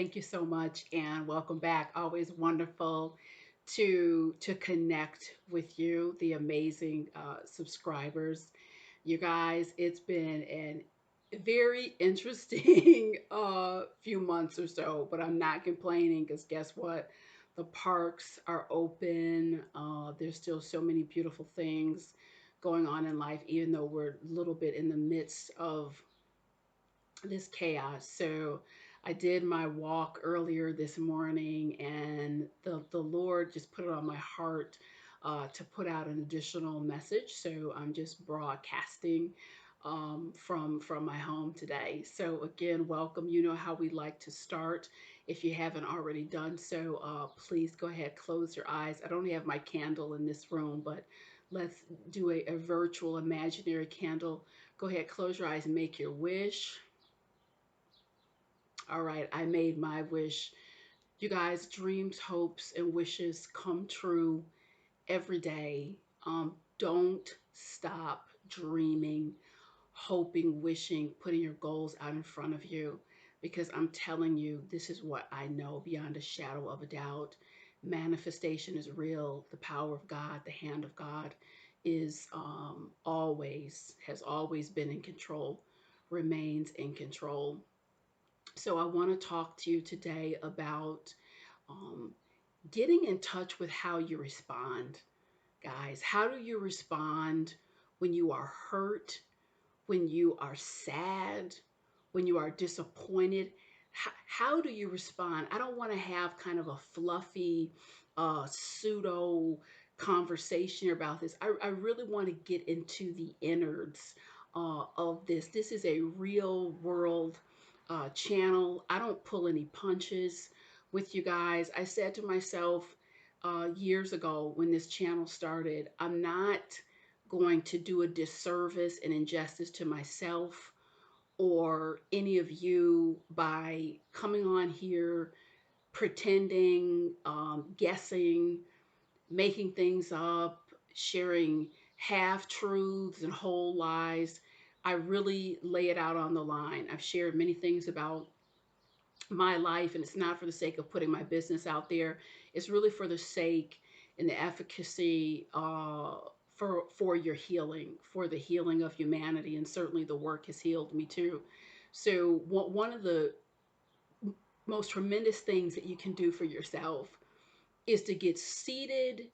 Thank you so much and welcome back. Always wonderful to connect with you, the amazing subscribers. You guys, it's been an very interesting few months or so, but I'm not complaining because guess what? The parks are open. There's still so many beautiful things going on in life, even though we're a little bit in the midst of this chaos. So I did my walk earlier this morning, and the Lord just put it on my heart to put out an additional message. So I'm just broadcasting from my home today. So again, welcome. You know how we like to start. If you haven't already done so, please go ahead, close your eyes. I don't have my candle in this room, but let's do a virtual imaginary candle. Go ahead, close your eyes and make your wish. All right, I made my wish. You guys, dreams, hopes, and wishes come true every day. Don't stop dreaming, hoping, wishing, putting your goals out in front of you. Because I'm telling you, this is what I know beyond a shadow of a doubt. Manifestation is real. The power of God, the hand of God is has always been in control, remains in control. So I want to talk to you today about um, getting in touch with how you respond, guys. How do you respond when you are hurt, when you are sad, when you are disappointed? How do you respond? I don't want to have kind of a fluffy, pseudo conversation about this. I really want to get into the innards of this. This is a real world channel. I don't pull any punches with you guys. I said to myself years ago when this channel started, I'm not going to do a disservice and injustice to myself or any of you by coming on here pretending, guessing, making things up, sharing half truths and whole lies. I really lay it out on the line. I've shared many things about my life, and it's not for the sake of putting my business out there. It's really for the sake and the efficacy for your healing, for the healing of humanity, and certainly the work has healed me too. So one of the most tremendous things that you can do for yourself is to get seated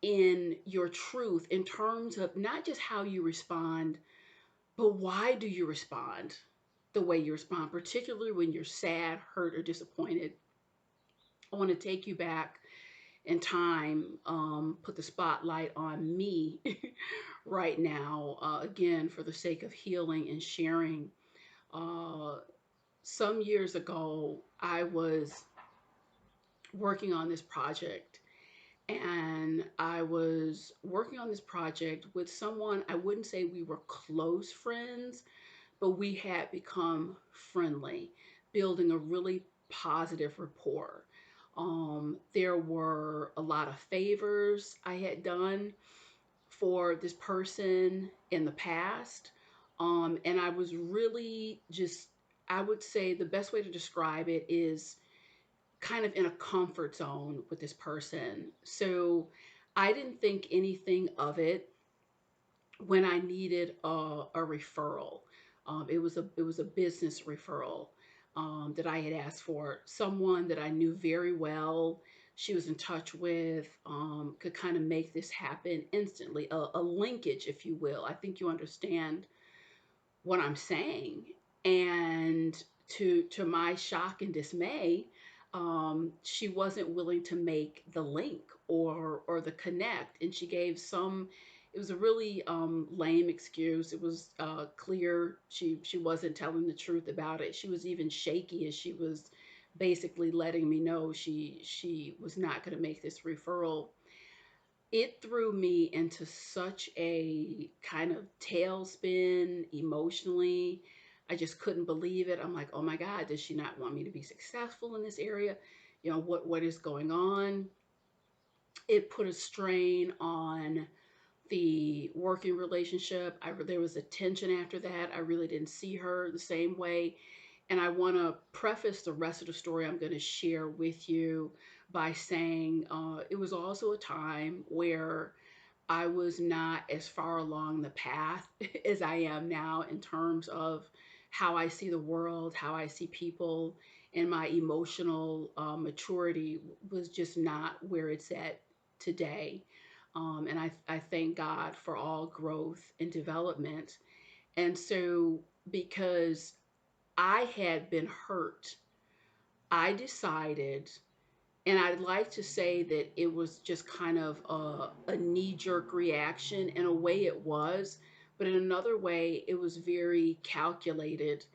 in your truth in terms of not just how you respond, but why do you respond the way you respond, particularly when you're sad, hurt, or disappointed. I want to take you back in time, put the spotlight on me right now, again, for the sake of healing and sharing. Uh, some years ago, I was working on this project, and I was working on this project with someone. I wouldn't say we were close friends, but we had become friendly, building a really positive rapport. There were a lot of favors I had done for this person in the past. And I was really just, I would say the best way to describe it is kind of in a comfort zone with this person. So I didn't think anything of it when I needed a referral. It was a business referral that I had asked for. Someone that I knew very well, she was in touch with, could kind of make this happen instantly. A linkage, if you will. I think you understand what I'm saying. And to my shock and dismay, she wasn't willing to make the link or the connect, and she gave some. It was a really lame excuse. It was clear she wasn't telling the truth about it. She was even shaky as she was basically letting me know she was not going to make this referral. It threw me into such a kind of tailspin emotionally. I just couldn't believe it. I'm like, oh my God, does she not want me to be successful in this area? You know, what is going on? It put a strain on the working relationship. There was a tension after that. I really didn't see her the same way. And I want to preface the rest of the story I'm going to share with you by saying it was also a time where I was not as far along the path as I am now in terms of how I see the world, how I see people, and my emotional maturity was just not where it's at today. And I thank God for all growth and development. And so, because I had been hurt, I decided, and I'd like to say that it was just kind of a knee jerk reaction. In a way, it was, but in another way, it was very calculated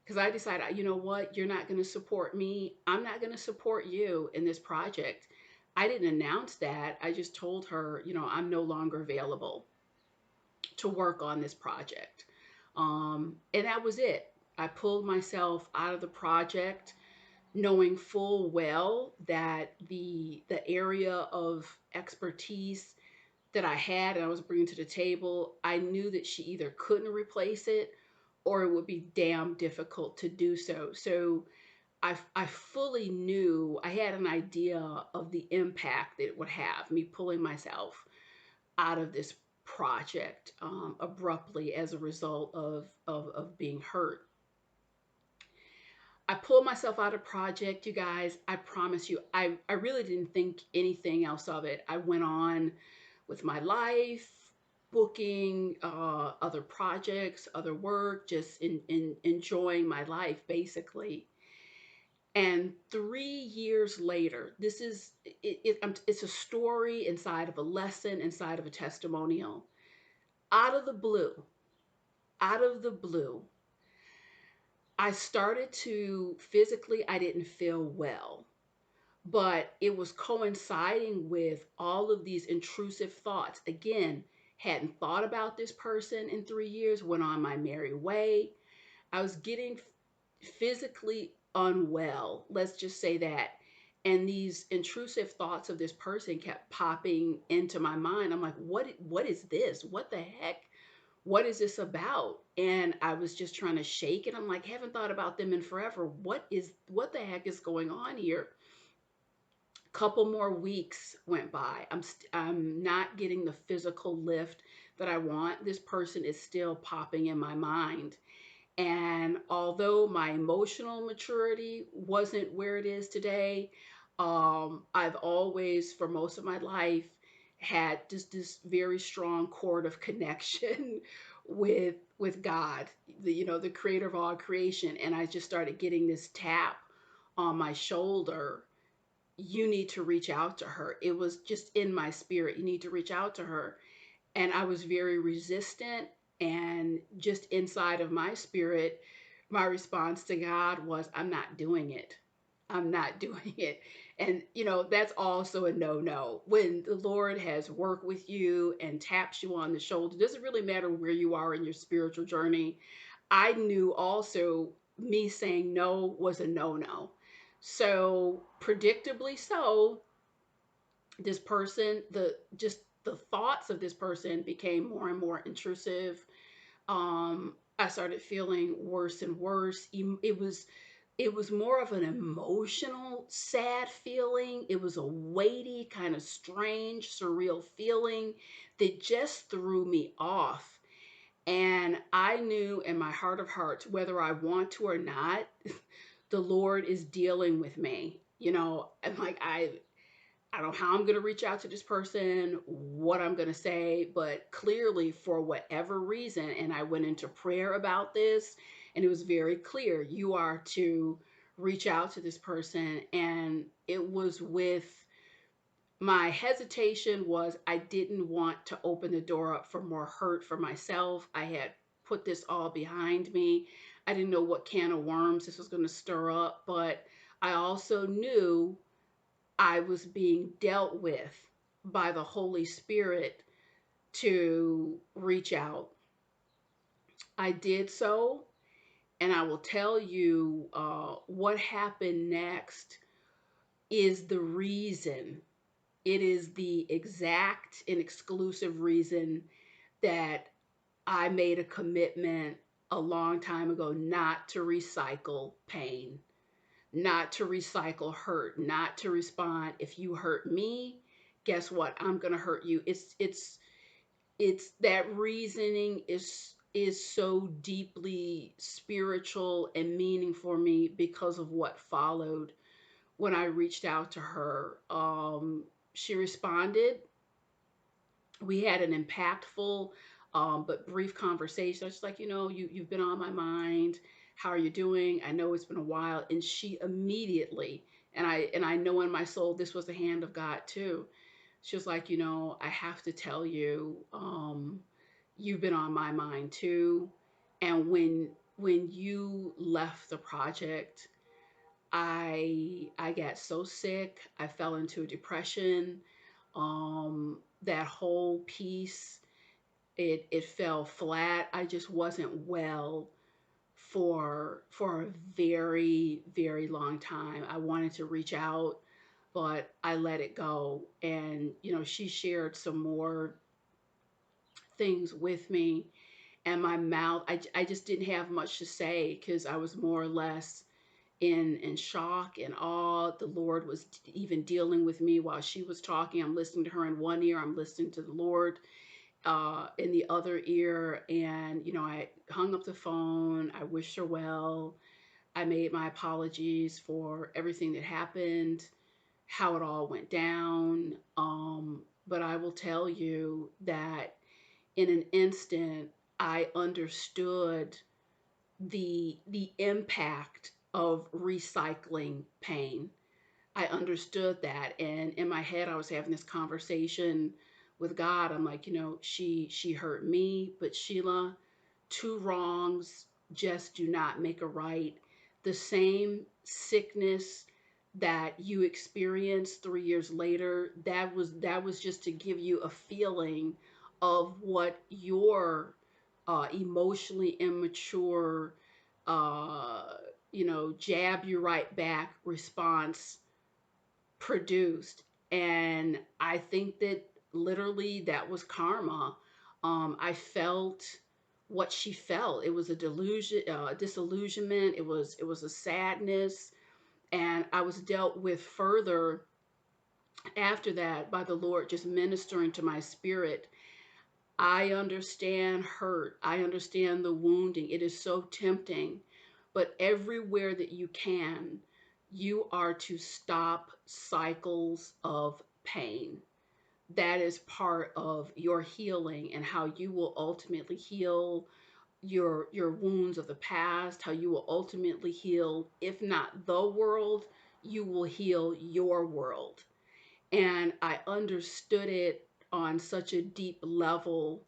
because I decided, you know what, you're not going to support me. I'm not going to support you in this project. I didn't announce that. I just told her, I'm no longer available to work on this project. And that was it. I pulled myself out of the project knowing full well that the area of expertise that I had and I was bringing to the table, I knew that she either couldn't replace it or it would be damn difficult to do so. So I fully knew, I had an idea of the impact that it would have, me pulling myself out of this project abruptly as a result of being hurt. I pulled myself out of project, you guys. I promise you, I really didn't think anything else of it. I went on with my life, booking other projects, other work, just in enjoying my life, basically. And 3 years later, it's a story inside of a lesson, inside of a testimonial. Out of the blue, out of the blue, I started to physically, I didn't feel well, but it was coinciding with all of these intrusive thoughts. Again, hadn't thought about this person in 3 years, went on my merry way. I was getting physically unwell, let's just say that. And these intrusive thoughts of this person kept popping into my mind. I'm like, what is this? What the heck? What is this about? And I was just trying to shake it. I'm like, haven't thought about them in forever. What the heck is going on here? Couple more weeks went by. I'm not getting the physical lift that I want. This person is still popping in my mind. And although my emotional maturity wasn't where it is today, I've always, for most of my life, had just this very strong cord of connection with God, the creator of all creation. And I just started getting this tap on my shoulder. You need to reach out to her. It was just in my spirit. You need to reach out to her. And I was very resistant. And just inside of my spirit, my response to God was, I'm not doing it. I'm not doing it. And, that's also a no no. When the Lord has worked with you and taps you on the shoulder, it doesn't really matter where you are in your spiritual journey. I knew also me saying no was a no no. So, predictably so, this person, the thoughts of this person became more and more intrusive. I started feeling worse and worse. It was more of an emotional sad feeling. It was a weighty, kind of strange, surreal feeling that just threw me off. And I knew in my heart of hearts, whether I want to or not, the Lord is dealing with me. And like I don't know how I'm going to reach out to this person, what I'm going to say, but clearly, for whatever reason, and I went into prayer about this, and it was very clear you are to reach out to this person. And it was with my hesitation was I didn't want to open the door up for more hurt for myself. I had put this all behind me. I didn't know what can of worms this was going to stir up, but I also knew I was being dealt with by the Holy Spirit to reach out. I did so, and I will tell you what happened next is the reason. It is the exact and exclusive reason that I made a commitment a long time ago not to recycle pain, not to recycle hurt, not to respond. If you hurt me, guess what? I'm going to hurt you. It's that reasoning is so deeply spiritual and meaning for me because of what followed when I reached out to her. She responded. We had an impactful but brief conversation. I was just like, you've been on my mind. How are you doing? I know it's been a while. And she immediately, and I know in my soul this was the hand of God too. She was like, I have to tell you, you've been on my mind too. And when you left the project, I got so sick. I fell into a depression. That whole piece, it fell flat. I just wasn't well for a very, very long time. I wanted to reach out, but I let it go. And she shared some more things with me, and my mouth, I just didn't have much to say because I was more or less in shock and awe. The Lord was even dealing with me while she was talking. I'm listening to her in one ear, I'm listening to the Lord in the other ear. And I hung up the phone. I wished her well. I made my apologies for everything that happened, how it all went down. But I will tell you that in an instant, I understood the impact of recycling pain. I understood that, and in my head I was having this conversation with God. I'm like, she hurt me, but Sheila, two wrongs just do not make a right. The same sickness that you experienced 3 years later, that was just to give you a feeling of what your emotionally immature, uh, jab you right back response produced. And I think that literally that was karma. I felt what she felt. It was a delusion, disillusionment. It was a sadness, and I was dealt with further after that by the Lord just ministering to my spirit. I understand hurt. I understand the wounding. It is so tempting. But everywhere that you can, you are to stop cycles of pain. That is part of your healing and how you will ultimately heal your wounds of the past, how you will ultimately heal, if not the world, you will heal your world. And I understood it on such a deep level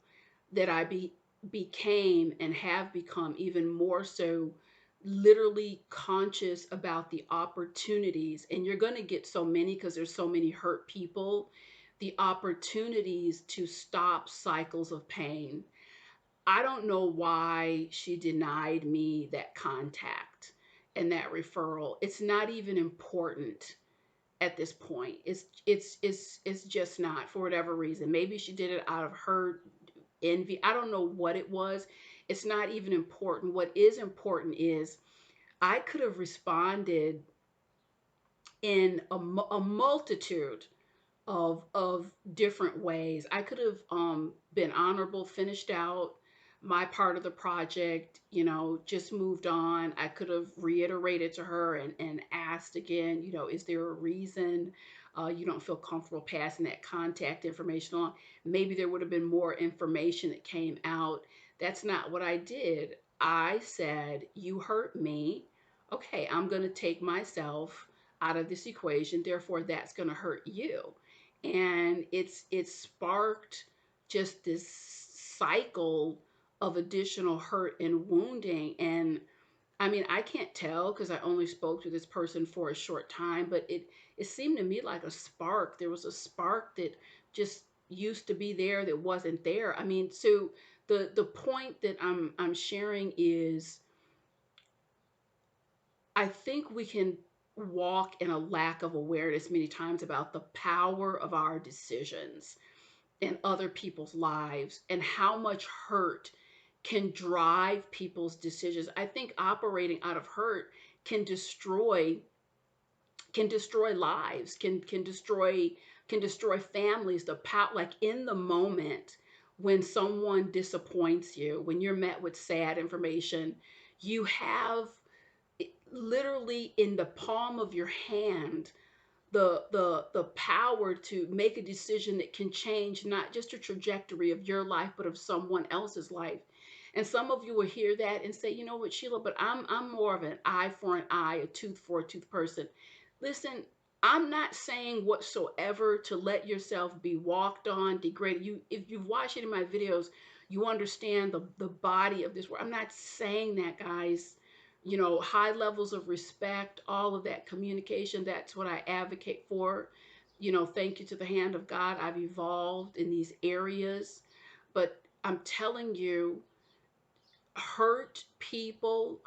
that became and have become even more so literally conscious about the opportunities. And you're going to get so many because there's so many hurt people, the opportunities to stop cycles of pain. I don't know why she denied me that contact and that referral. It's not even important at this point. It's just not, for whatever reason. Maybe she did it out of her envy. I don't know what it was. It's not even important. What is important is I could have responded in a multitude of different ways. I could have been honorable, finished out my part of the project, just moved on. I could have reiterated to her and asked again, is there a reason you don't feel comfortable passing that contact information on? Maybe there would have been more information that came out. That's not what I did. I said, you hurt me. Okay, I'm going to take myself out of this equation. Therefore, that's going to hurt you. And it sparked just this cycle of additional hurt and wounding. And I mean, I can't tell because I only spoke to this person for a short time, but it seemed to me like a spark. There was a spark that just used to be there that wasn't there. I mean, so the point that I'm sharing is I think we can walk in a lack of awareness many times about the power of our decisions in other people's lives and how much hurt can drive people's decisions. I think operating out of hurt can destroy lives, can destroy families. The power, like in the moment when someone disappoints you, when you're met with sad information, you have literally in the palm of your hand the power to make a decision that can change not just the trajectory of your life but of someone else's life. And some of you will hear that and say, you know what, Sheila, but I'm more of an eye for an eye, a tooth for a tooth person. Listen, I'm not saying whatsoever to let yourself be walked on, degraded. You, if you've watched any of my videos, you understand the body of this world. I'm not saying that, guys. You know, high levels of respect, all of that communication, that's what I advocate for. You know, thank you to the hand of God, I've evolved in these areas. But I'm telling you, hurt people.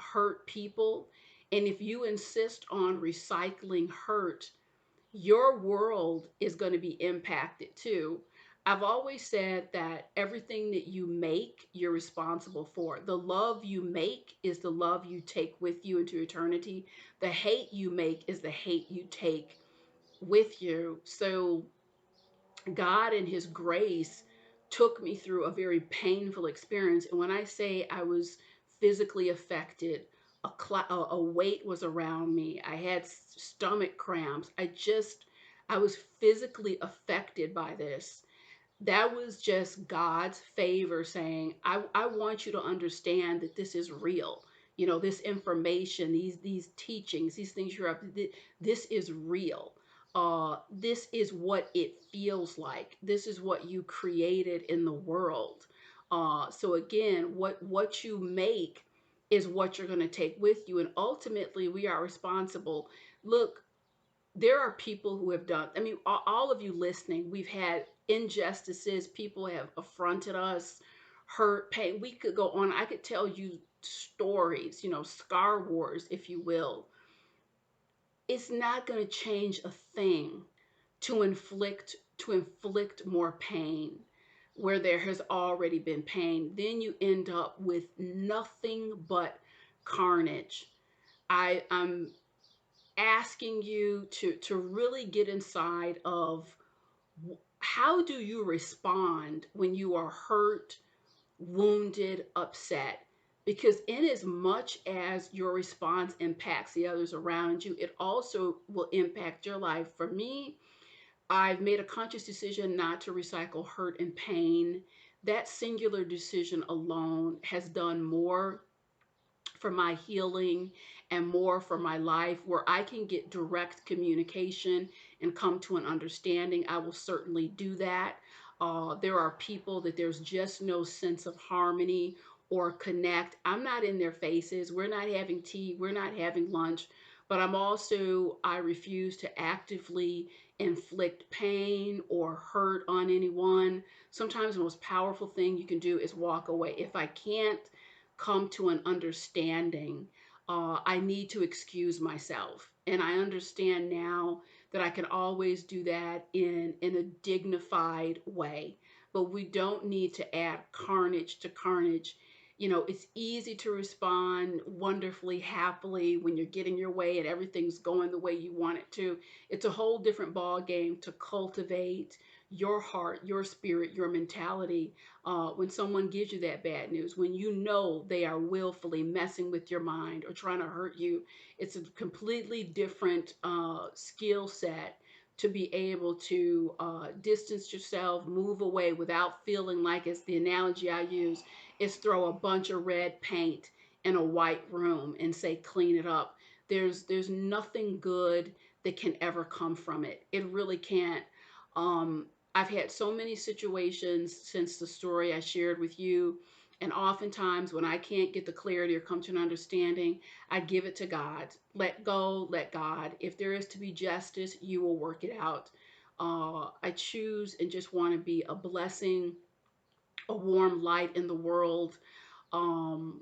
And if you insist on recycling hurt, your world is going to be impacted too. I've always said that everything that you make, you're responsible for. The love you make is the love you take with you into eternity. The hate you make is the hate you take with you. So God in his grace took me through a very painful experience. And when I say I was physically affected, a weight was around me. I had stomach cramps. I was physically affected by this. That was just God's favor saying, I want you to understand that this is real. You know, this information, these teachings, these things you're up to, this is real. This is what it feels like. This is what you created in the world. So again, what you make is what you're going to take with you. And ultimately, we are responsible. Look, there are people who have done, I mean, all of you listening, we've had injustices, people have affronted us, hurt, pain. We could go on. I could tell you stories, you know, scar wars, if you will. It's not going to change a thing to inflict more pain where there has already been pain. Then you end up with nothing but carnage. I'm asking you to really get inside of how do you respond when you are hurt, wounded, upset? Because in as much as your response impacts the others around you, it also will impact your life. For me, I've made a conscious decision not to recycle hurt and pain. That singular decision alone has done more for my healing and more for my life. Where I can get direct communication and come to an understanding, I will certainly do that. There are people that there's just no sense of harmony or connect. I'm not in their faces. We're not having tea. We're not having lunch. But I refuse to actively inflict pain or hurt on anyone. Sometimes the most powerful thing you can do is walk away. If I can't come to an understanding, I need to excuse myself. And I understand now that I can always do that in a dignified way. But we don't need to add carnage to carnage. You know, it's easy to respond wonderfully, happily when you're getting your way and everything's going the way you want it to. It's a whole different ball game to cultivate your heart, your spirit, your mentality when someone gives you that bad news, when you know they are willfully messing with your mind or trying to hurt you. It's a completely different skill set to be able to distance yourself, move away without feeling like, it's the analogy I use, is throw a bunch of red paint in a white room and say, clean it up. There's nothing good that can ever come from it. It really can't. I've had so many situations since the story I shared with you. And oftentimes, when I can't get the clarity or come to an understanding, I give it to God. Let go, let God. If there is to be justice, you will work it out. I choose and just want to be a blessing, a warm light in the world. Um,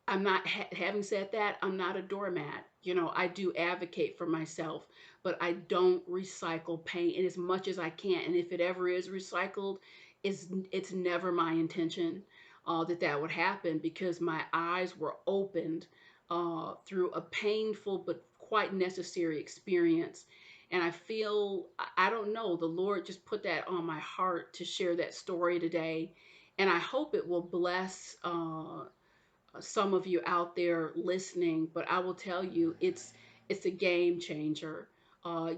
I'm not, having said that, I'm not a doormat. You know, I do advocate for myself, but I don't recycle paint in as much as I can. And if it ever is recycled, it's never my intention. that would happen, because my eyes were opened through a painful but quite necessary experience. And I feel, I don't know, the Lord just put that on my heart to share that story today. And I hope it will bless some of you out there listening. But I will tell you, it's a game changer.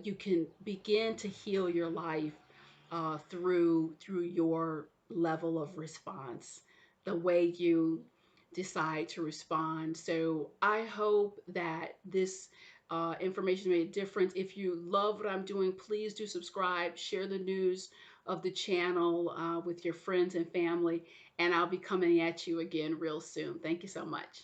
You can begin to heal your life through your level of response, the way you decide to respond. So I hope that this information made a difference. If you love what I'm doing, please do subscribe, share the news of the channel with your friends and family, and I'll be coming at you again real soon. Thank you so much.